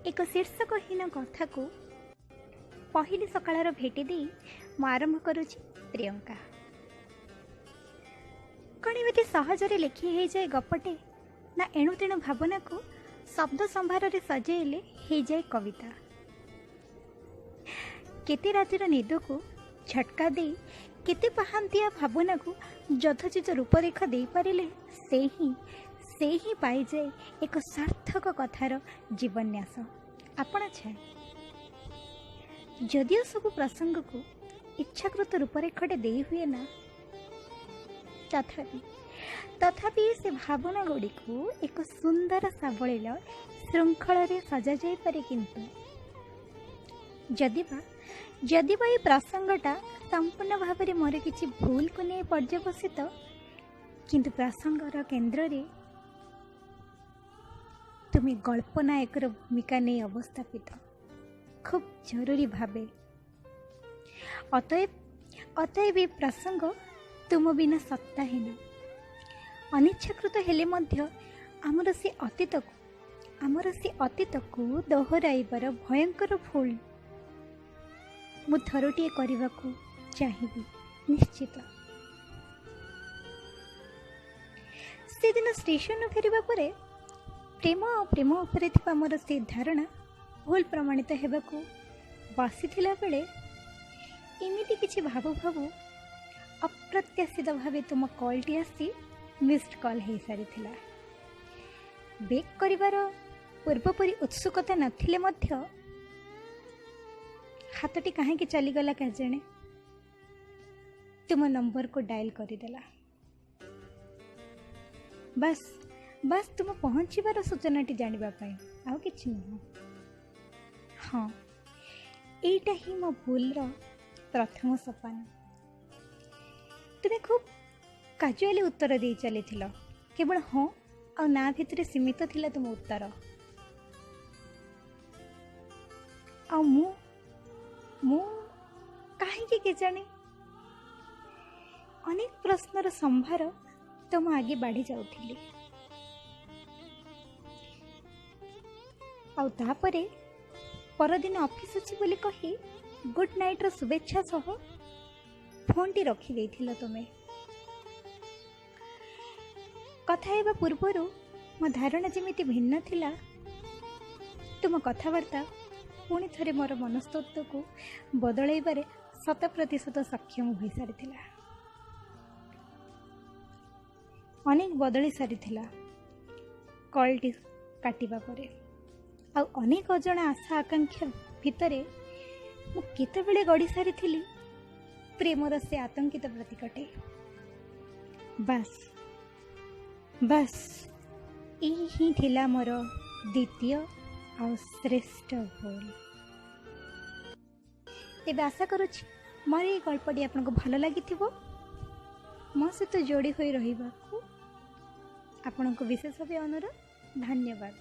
एक शीर्षकहीन कथा को पहली सकाळर भेटी दे आरंभ करुछि प्रियंका। कण एमती सहजरे लिखि हो जाए गपटे ना एणु तेणु भावना को शब्द संभार सजाइले हो जाए कविता। केते रातिर निद को झटका दे केते पहांतिया भावना को यथोचित रूपरेखा दे पारिले से ही पाई जाए एक सार्थक कथार जीवन्यास। आपण छाए जदियो सब प्रसंग को इच्छाकृत रूपरेखटे दे हुए ना तथापि से भावना गुड़ी को एक सुंदर सावलील श्रृंखल सजा जाई पारे। किंतु जदिबा ये प्रसंगटा संपूर्ण भाव में मोर किसी भूल को नहीं पर्यवसित किंतु प्रसंगर केन्द्र रे तुम्हें गल्प नायकर भूमिका नहीं अवस्थापित खूब जरूरी भावे। अतएव प्रसंग तुम बिना सत्ताहीन अनिच्छाकृत हेले मध्य आमर से अतीत को दोहराइबार भयंकर भूल मु थरटिए करने को चाहिए निश्चित। से दिन स्टेशन फेरिबा परे प्रेम उपरे थिबा मोर से धारणा भूल प्रमाणित हेबा को बसीथिला बेले एमिति किछि भावु अप्रत्याशित भावे तुम कॉलटी आसी मिस्ड कॉल हो सारी थिला। बेक करिवार पूर्वपरी उत्सुकता नथिले मध्य हाथटी काहेकि चलीगला क्या जाने तुम नंबर को डायल करदेला। बस तुम पहुँचबार सूचनाटी जानापी आउ कि नुह। हाँ एटा ही मो भूलर प्रथम सोपान। तुम्हें खूब काजुआली उत्तर दे चली केवल हाँ आ ना भितर सीमित थिला तुम उत्तर। आ मु कहीं के जाने अनेक प्रश्नर संभार तुम आगे बढ़ी जाउथिली। आउ तापरे परदिन ऑफिस अछि बोली कही गुड नाइट रो शुभेच्छा सह फोन टी रखी देथिलो। तुमे कथा हेबा पूर्वरु मो धारणा जेमिति भिन्न थिला तुम कथावार्ता पुणी थरे मोर मनस्तत्व को बदलैबारे 100% सक्षम हो सारी। अनेक बदली सारी कॉलटी काटिबा परे आ अनेक अजणा आशा आकांक्षा भितरे मु केतेबेले गड़ी सारी प्रेमर से आतंकित प्रतीकटे। बस यही थिला मोर द्वितीय आ श्रेष्ठ भूल। एबे आशा करुछि मोर ये गल्पटी आपनको भल लागिथिबो। मो सहित जोड़ी होई रहिबाकू आपनको विशेष भावे अनुरोध। धन्यवाद।